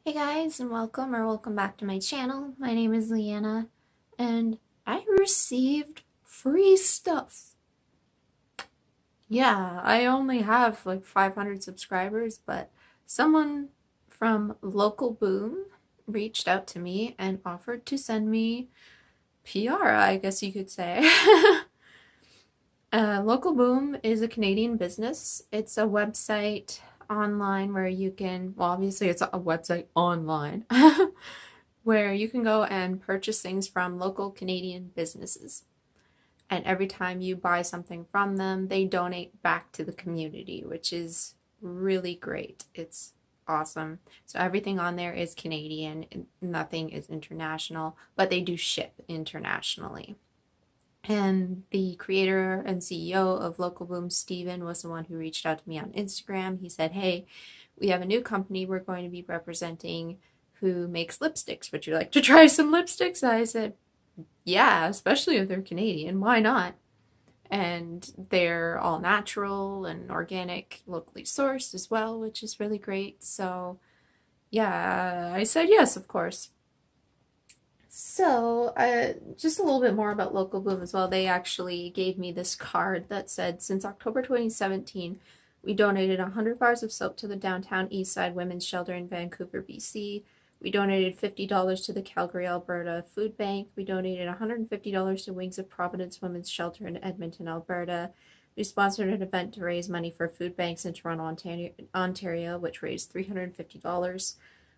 Hey guys, and welcome back to my channel. My name is Liana, and I received free stuff. Yeah, I only have like 500 subscribers, but someone from Local Boom reached out to me and offered to send me PR, I guess you could say. Local Boom is a Canadian business. It's a website online where you can, well, obviously it's a website online, where you can go and purchase things from local Canadian businesses. And every time you buy something from them, they donate back to the community, which is really great. It's awesome. So everything on there is Canadian, nothing is international, but they do ship internationally. And the creator and CEO of Local Boom, Steven, was the one who reached out to me on Instagram. He said, hey, we have a new company we're going to be representing who makes lipsticks. Would you like to try some lipsticks? I said, yeah, especially if they're Canadian. Why not? And they're all natural and organic, locally sourced as well, which is really great. So, yeah, I said yes, of course. So, just a little bit more about Local Boom as well. They actually gave me this card that said, since October 2017, we donated 100 bars of soap to the Downtown Eastside Women's Shelter in Vancouver, BC. We donated $50 to the Calgary, Alberta Food Bank. We donated $150 to Wings of Providence Women's Shelter in Edmonton, Alberta. We sponsored an event to raise money for food banks in Toronto, Ontario, which raised $350.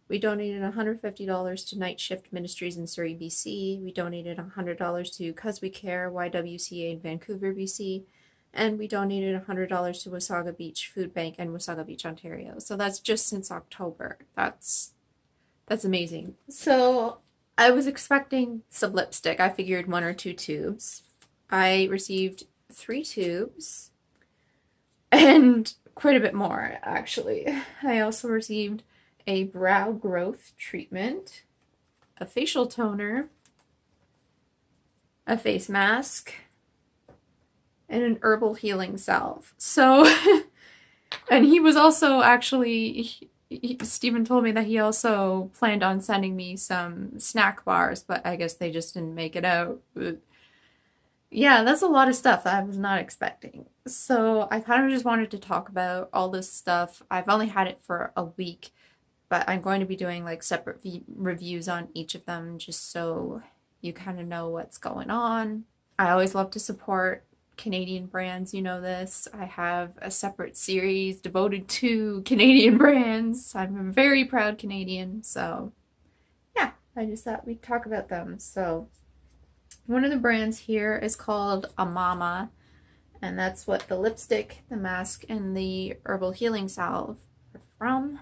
We donated $150 to Night Shift Ministries in Surrey, BC. We donated $100 to Cause We Care YWCA in Vancouver, BC. And we donated $100 to Wasaga Beach Food Bank in Wasaga Beach, Ontario. So that's just since October. That's amazing. So I was expecting some lipstick. I figured 1 or 2 tubes. I received 3 tubes and quite a bit more, actually. I also received a brow growth treatment, a facial toner, a face mask, and an herbal healing salve. So, and he was also actually, Stephen told me that he also planned on sending me some snack bars, but I guess they just didn't make it out. But yeah, that's a lot of stuff that I was not expecting. So I kind of just wanted to talk about all this stuff. I've only had it for a week, but I'm going to be doing like separate reviews on each of them just so you kind of know what's going on. I always love to support Canadian brands, you know this. I have a separate series devoted to Canadian brands. I'm a very proud Canadian, so yeah, I just thought we'd talk about them. So one of the brands here is called Amama, and that's what the lipstick, the mask, and the herbal healing salve are from.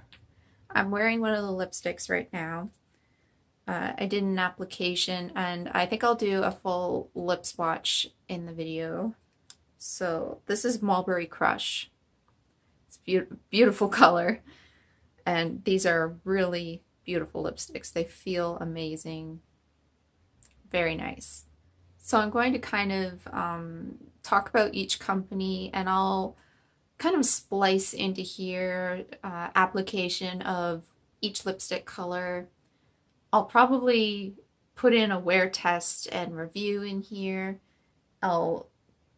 I'm wearing one of the lipsticks right now. I did an application, and I think I'll do a full lip swatch in the video. So this is Mulberry Crush. It's beautiful color, and these are really beautiful lipsticks. They feel amazing. Very nice. So I'm going to kind of talk about each company, and I'll kind of splice into here application of each lipstick color. I'll probably put in a wear test and review in here. I'll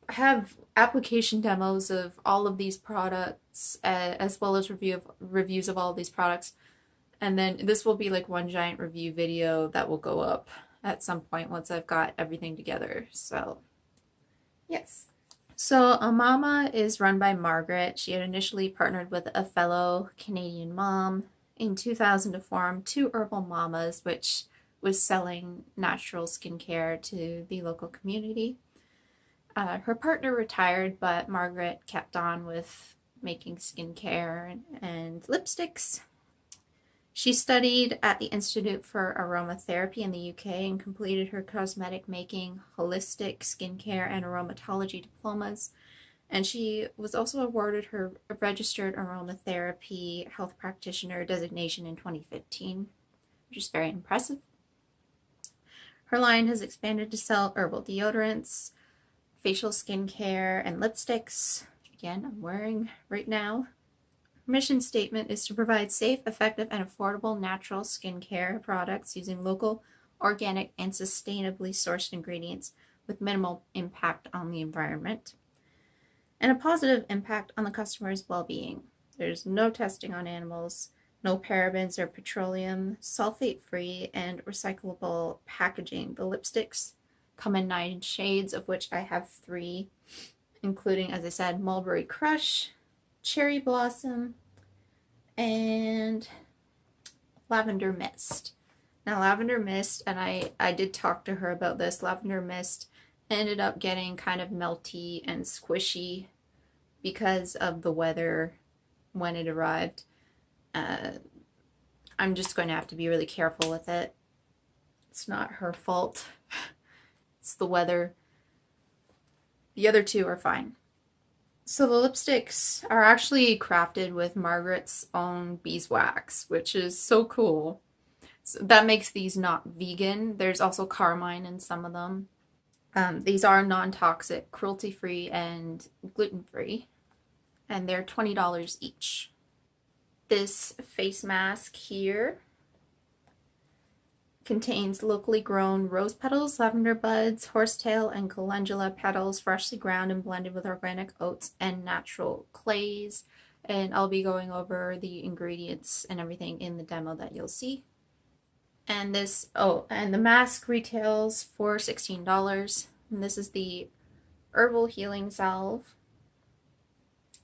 have application demos of all of these products as well as reviews of all of these products. And then this will be like one giant review video that will go up at some point once I've got everything together. So yes. So Omama is run by Margaret. She had initially partnered with a fellow Canadian mom in 2000 to form Two Herbal Mamas, which was selling natural skincare to the local community. Her partner retired, but Margaret kept on with making skincare and lipsticks. She studied at the Institute for Aromatherapy in the UK and completed her cosmetic making, holistic skincare, and aromatology diplomas. And she was also awarded her registered aromatherapy health practitioner designation in 2015, which is very impressive. Her line has expanded to sell herbal deodorants, facial skincare, and lipsticks. Again, I'm wearing right now. Her mission statement is to provide safe, effective, and affordable natural skincare products using local, organic, and sustainably sourced ingredients with minimal impact on the environment and a positive impact on the customer's well-being. There's no testing on animals, no parabens or petroleum, sulfate-free, and recyclable packaging. The lipsticks come in 9 shades, of which I have 3, including, as I said, Mulberry Crush, Cherry Blossom, and Lavender Mist. Now, Lavender Mist, and I did talk to her about this, Lavender Mist ended up getting kind of melty and squishy because of the weather when it arrived. I'm just going to have to be really careful with it. It's not her fault. It's the weather. The other 2 are fine. So the lipsticks are actually crafted with Margaret's own beeswax, which is so cool. So that makes these not vegan. There's also carmine in some of them. These are non-toxic, cruelty-free, and gluten-free. And they're $20 each. This face mask here contains locally grown rose petals, lavender buds, horsetail, and calendula petals, freshly ground and blended with organic oats and natural clays. And I'll be going over the ingredients and everything in the demo that you'll see. And this, and the mask retails for $16. And this is the Herbal Healing Salve.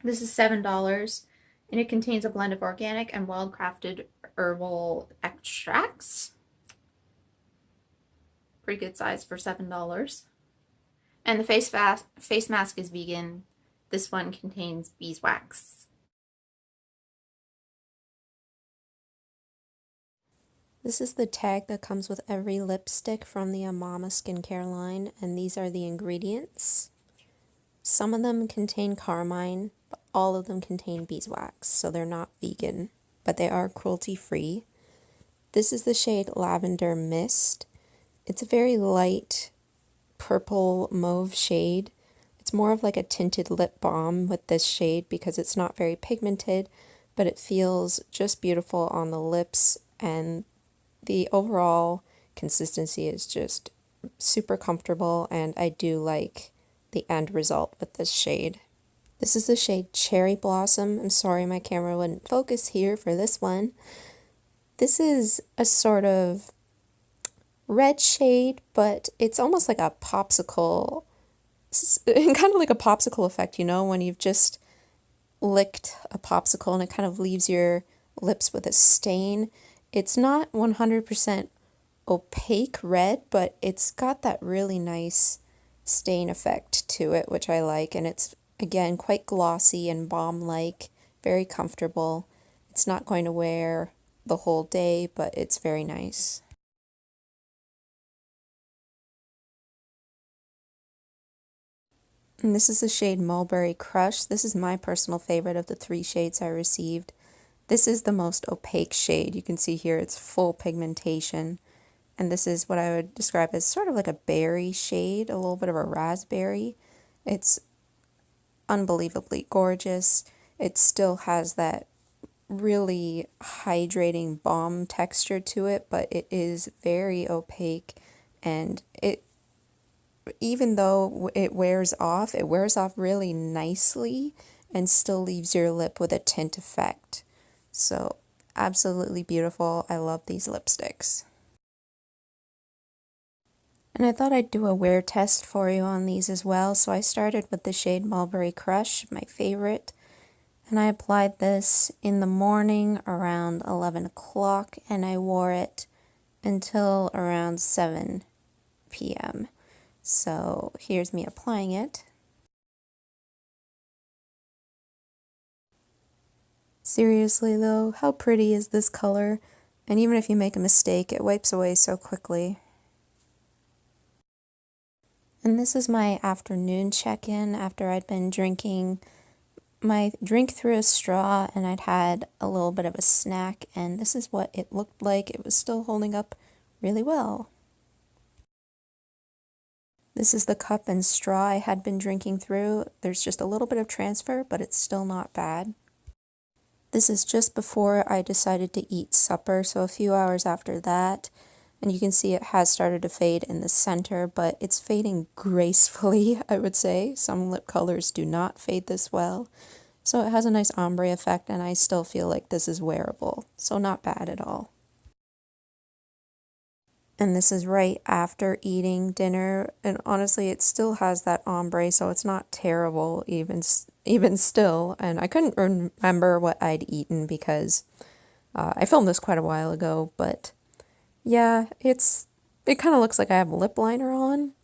This is $7. And it contains a blend of organic and wild-crafted herbal extracts. Pretty good size for $7. And the face mask is vegan. This one contains beeswax. This is the tag that comes with every lipstick from the Amama skincare line, and these are the ingredients. Some of them contain carmine, but all of them contain beeswax, so they're not vegan, but they are cruelty-free. This is the shade Lavender Mist. It's a very light purple mauve shade. It's more of like a tinted lip balm with this shade because it's not very pigmented, but it feels just beautiful on the lips, and the overall consistency is just super comfortable, and I do like the end result with this shade. This is the shade Cherry Blossom. I'm sorry my camera wouldn't focus here for this one. This is a sort of red shade, but it's almost like a popsicle, kind of like a popsicle effect, you know, when you've just licked a popsicle and it kind of leaves your lips with a stain. It's not 100% opaque red, but it's got that really nice stain effect to it, which I like, and it's, again, quite glossy and balm-like, very comfortable. It's not going to wear the whole day, but it's very nice. And this is the shade Mulberry Crush. This is my personal favorite of the 3 shades I received. This is the most opaque shade. You can see here it's full pigmentation. And this is what I would describe as sort of like a berry shade, a little bit of a raspberry. It's unbelievably gorgeous. It still has that really hydrating balm texture to it, but it is very opaque, and even though it wears off really nicely and still leaves your lip with a tint effect. So absolutely beautiful. I love these lipsticks. And I thought I'd do a wear test for you on these as well, so I started with the shade Mulberry Crush, my favorite, and I applied this in the morning around 11 o'clock, and I wore it until around 7 p.m. So here's me applying it. Seriously though, how pretty is this color? And even if you make a mistake, it wipes away so quickly. And this is my afternoon check-in after I'd been drinking my drink through a straw, and I'd had a little bit of a snack, and this is what it looked like. It was still holding up really well. This is the cup and straw I had been drinking through. There's just a little bit of transfer, but it's still not bad. This is just before I decided to eat supper, so a few hours after that. And you can see it has started to fade in the center, but it's fading gracefully, I would say. Some lip colors do not fade this well. So it has a nice ombre effect, and I still feel like this is wearable. So not bad at all. And this is right after eating dinner, and honestly it still has that ombre, so it's not terrible even still. And I couldn't remember what I'd eaten because I filmed this quite a while ago, but yeah, it kind of looks like I have lip liner on,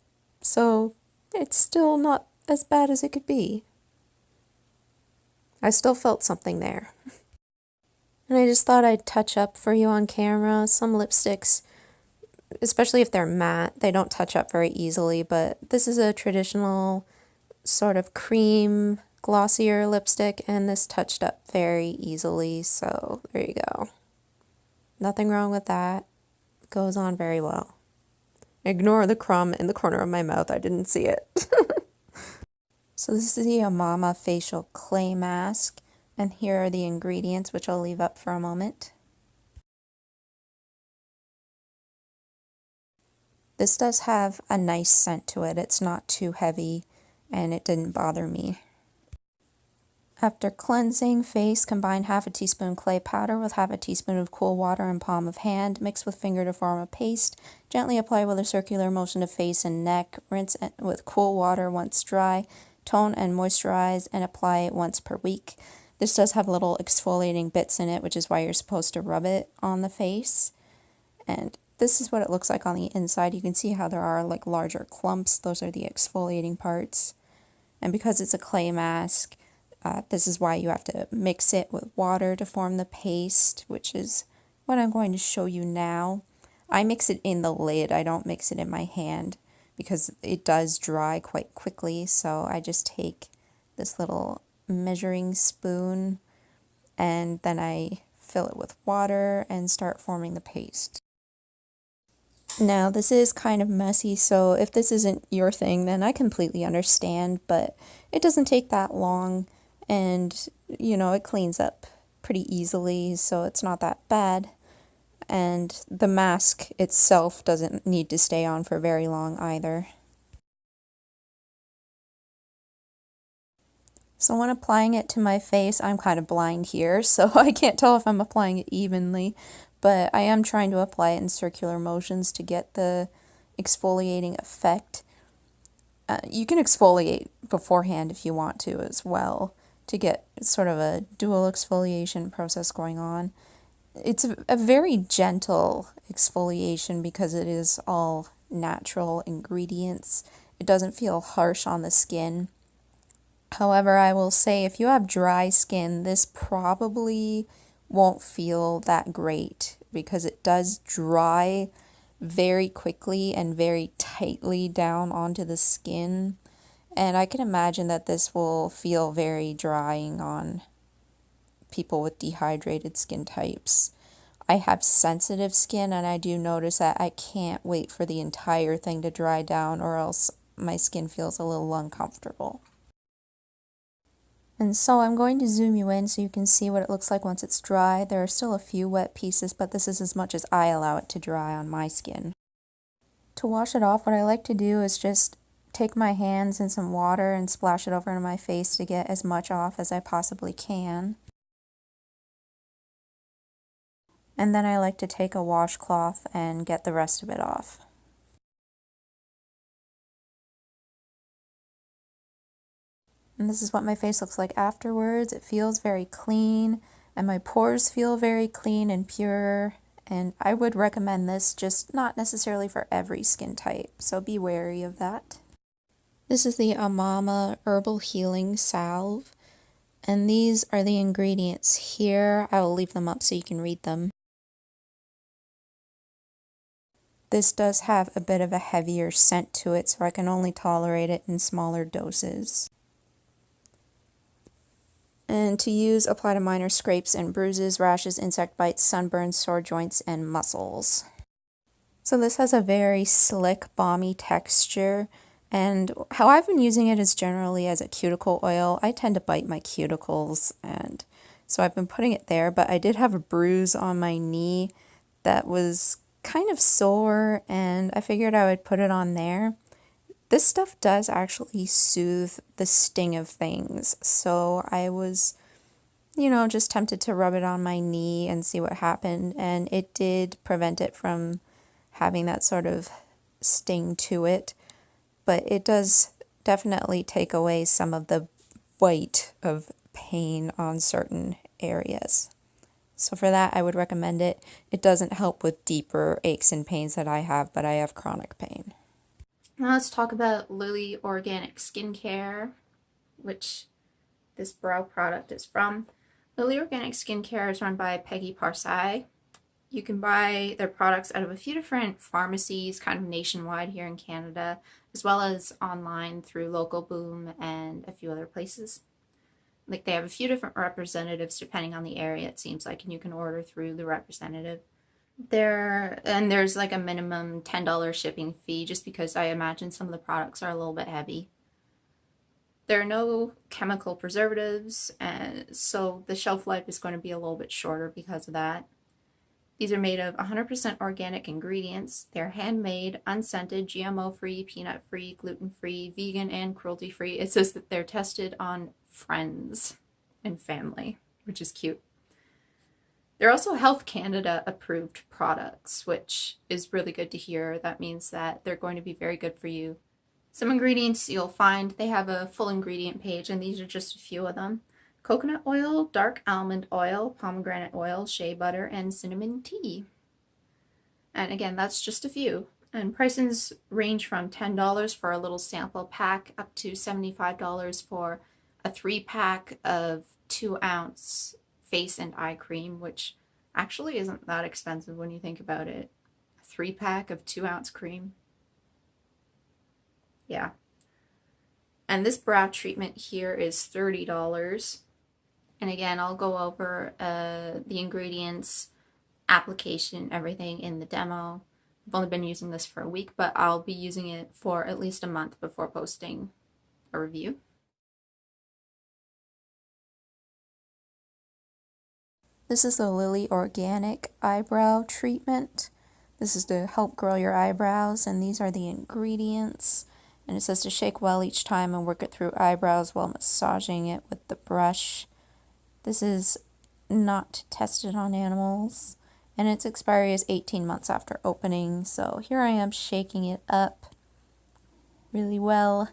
so it's still not as bad as it could be. I still felt something there. And I just thought I'd touch up for you on camera. Some lipsticks, especially if they're matte, they don't touch up very easily, but this is a traditional sort of cream glossier lipstick, and this touched up very easily, so there you go. Nothing wrong with that. Goes on very well. Ignore the crumb in the corner of my mouth, I didn't see it. So this is the Amama facial clay mask, and here are the ingredients, which I'll leave up for a moment. This does have a nice scent to it. It's not too heavy, and it didn't bother me. After cleansing face, combine half a teaspoon clay powder with half a teaspoon of cool water in palm of hand. Mix with finger to form a paste. Gently apply with a circular motion to face and neck. Rinse with cool water once dry. Tone and moisturize and apply it once per week. This does have little exfoliating bits in it, which is why you're supposed to rub it on the face. And this is what it looks like on the inside. You can see how there are like larger clumps. Those are the exfoliating parts. And because it's a clay mask, this is why you have to mix it with water to form the paste, which is what I'm going to show you now. I mix it in the lid. I don't mix it in my hand because it does dry quite quickly. So I just take this little measuring spoon and then I fill it with water and start forming the paste. Now, this is kind of messy, so if this isn't your thing, then I completely understand, but it doesn't take that long, and, you know, it cleans up pretty easily, so it's not that bad. And the mask itself doesn't need to stay on for very long either. So when applying it to my face, I'm kind of blind here, so I can't tell if I'm applying it evenly, but I am trying to apply it in circular motions to get the exfoliating effect. You can exfoliate beforehand if you want to as well, to get sort of a dual exfoliation process going on. It's a very gentle exfoliation because it is all natural ingredients. It doesn't feel harsh on the skin. However, I will say if you have dry skin, this probably won't feel that great because it does dry very quickly and very tightly down onto the skin. And I can imagine that this will feel very drying on people with dehydrated skin types. I have sensitive skin, and I do notice that I can't wait for the entire thing to dry down or else my skin feels a little uncomfortable. And so I'm going to zoom you in so you can see what it looks like once it's dry. There are still a few wet pieces, but this is as much as I allow it to dry on my skin. To wash it off, what I like to do is just take my hands in some water and splash it over into my face to get as much off as I possibly can. And then I like to take a washcloth and get the rest of it off. And this is what my face looks like afterwards. It feels very clean, and my pores feel very clean and pure. And I would recommend this, just not necessarily for every skin type, so be wary of that. This is the Amama Herbal Healing Salve, and these are the ingredients here. I will leave them up so you can read them. This does have a bit of a heavier scent to it, so I can only tolerate it in smaller doses. And to use, apply to minor scrapes and bruises, rashes, insect bites, sunburns, sore joints, and muscles. So this has a very slick, balmy texture, and how I've been using it is generally as a cuticle oil. I tend to bite my cuticles, and So I've been putting it there, but I did have a bruise on my knee that was kind of sore, and I figured I would put it on there. This stuff does actually soothe the sting of things, so I was, just tempted to rub it on my knee and see what happened, and it did prevent it from having that sort of sting to it, but it does definitely take away some of the weight of pain on certain areas. So for that, I would recommend it. It doesn't help with deeper aches and pains that I have, but I have chronic pain. Now let's talk about Lily Organic Skincare, which this brow product is from. Lily Organic Skincare is run by Peggy Parsai. You can buy their products out of a few different pharmacies, kind of nationwide here in Canada, as well as online through Local Boom and a few other places. Like, they have a few different representatives depending on the area, it seems like, and you can order through the representative. There's like a minimum $10 shipping fee, just because I imagine some of the products are a little bit heavy. There are no chemical preservatives, and so the shelf life is going to be a little bit shorter because of that. These are made of 100% organic ingredients. They're handmade, unscented, GMO-free, peanut-free, gluten-free, vegan, and cruelty-free. It says that they're tested on friends and family, which is cute. They're also Health Canada approved products, which is really good to hear. That means that they're going to be very good for you. Some ingredients you'll find, they have a full ingredient page, and these are just a few of them. Coconut oil, dark almond oil, pomegranate oil, shea butter, and cinnamon tea. And again, that's just a few. And prices range from $10 for a little sample pack up to $75 for a 3-pack of 2-ounce face and eye cream, which actually isn't that expensive when you think about it. A 3-pack of 2-ounce cream. Yeah. And this brow treatment here is $30. And again, I'll go over the ingredients, application, everything in the demo. I've only been using this for a week, but I'll be using it for at least a month before posting a review. This is the Lily Organic Eyebrow Treatment. This is to help grow your eyebrows, and these are the ingredients. And it says to shake well each time and work it through eyebrows while massaging it with the brush. This is not tested on animals, and its expiry is 18 months after opening. So here I am shaking it up really well.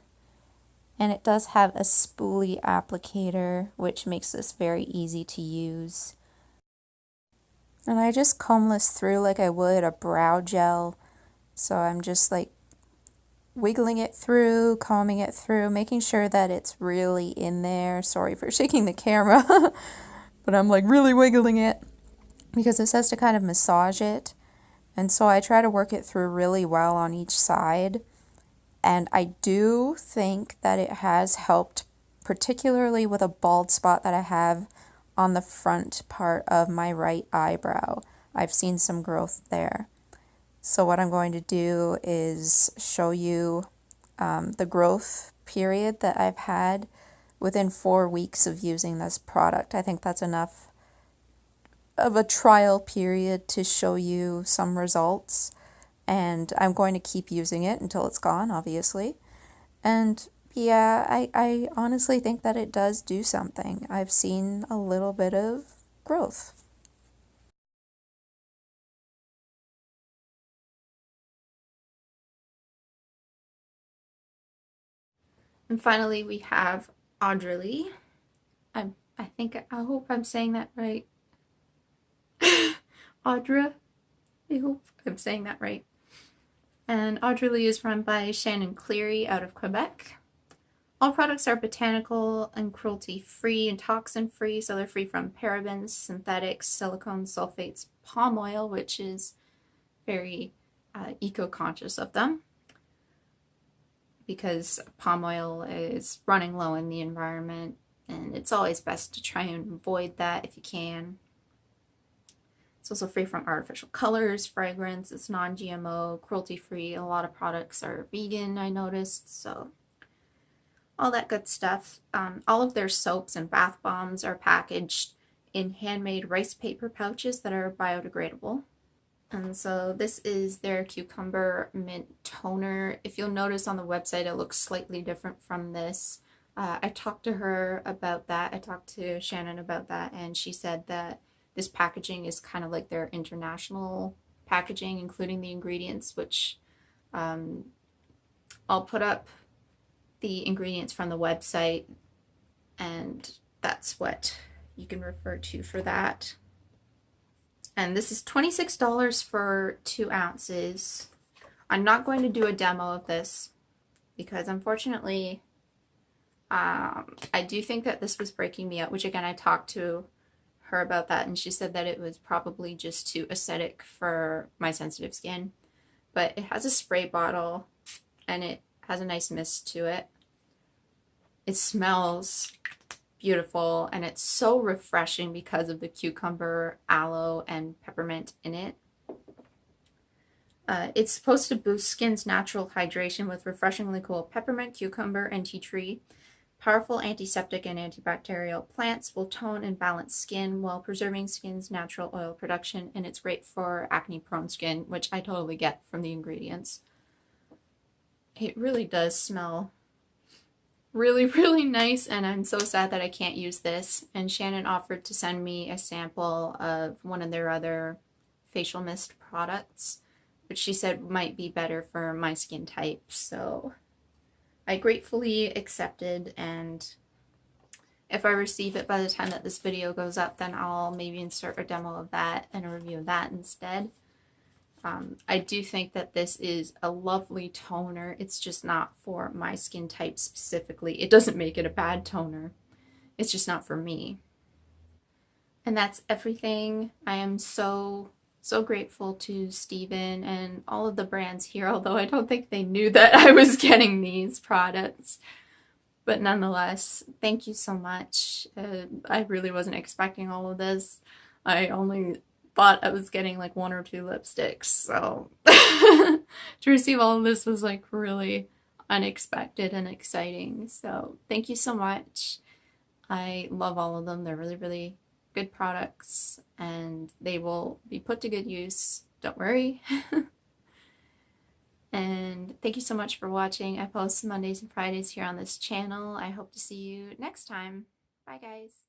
And it does have a spoolie applicator, which makes this very easy to use. And I just comb this through like I would a brow gel. So I'm just like wiggling it through, combing it through, making sure that it's really in there. Sorry for shaking the camera, but I'm like really wiggling it because it says to kind of massage it. And so I try to work it through really well on each side. And I do think that it has helped, particularly with a bald spot that I have on the front part of my right eyebrow. I've seen some growth there. So what I'm going to do is show you the growth period that I've had within 4 weeks of using this product. I think that's enough of a trial period to show you some results. And I'm going to keep using it until it's gone, obviously. And yeah, I honestly think that it does do something. I've seen a little bit of growth. And finally, we have Audreleigh. I hope I'm saying that right. Audra. I hope I'm saying that right. And Audreleigh is run by Shannon Cleary out of Quebec. All products are botanical and cruelty-free and toxin-free, so they're free from parabens, synthetics, silicones, sulfates, palm oil, which is very eco-conscious of them, because palm oil is running low in the environment, and it's always best to try and avoid that if you can. It's also free from artificial colors, fragrance, it's non-GMO, cruelty-free. A lot of products are vegan, I noticed, so all that good stuff. All of their soaps and bath bombs are packaged in handmade rice paper pouches that are biodegradable. And so this is their Cucumber Mint Toner. If you'll notice on the website, it looks slightly different from this. I talked to her about that. I talked to Shannon about that, and she said that this packaging is kind of like their international packaging, including the ingredients, which I'll put up the ingredients from the website, and that's what you can refer to for that. And this is $26 for 2 ounces. I'm not going to do a demo of this because unfortunately, I do think that this was breaking me out, which again, I talked to her about that and she said that it was probably just too acidic for my sensitive skin. But it has a spray bottle and it has a nice mist to it. It smells beautiful and it's so refreshing because of the cucumber, aloe, and peppermint in it. It's supposed to boost skin's natural hydration with refreshingly cool peppermint, cucumber, and tea tree. Powerful antiseptic and antibacterial plants will tone and balance skin while preserving skin's natural oil production, and it's great for acne-prone skin, which I totally get from the ingredients. It really does smell really, really nice, and I'm so sad that I can't use this. And Shannon offered to send me a sample of one of their other facial mist products, which she said might be better for my skin type, so I gratefully accepted, and if I receive it by the time that this video goes up, then I'll maybe insert a demo of that and a review of that instead. I do think that this is a lovely toner. It's just not for my skin type specifically. It doesn't make it a bad toner. It's just not for me. And that's everything. I am so grateful to Steven and all of the brands here, although I don't think they knew that I was getting these products. But nonetheless, thank you so much. I really wasn't expecting all of this. I only thought I was getting like 1 or 2 lipsticks, so to receive all of this was like really unexpected and exciting. So thank you so much. I love all of them. They're really, really good products and they will be put to good use. Don't worry. And thank you so much for watching. I post Mondays and Fridays here on this channel. I hope to see you next time. Bye guys.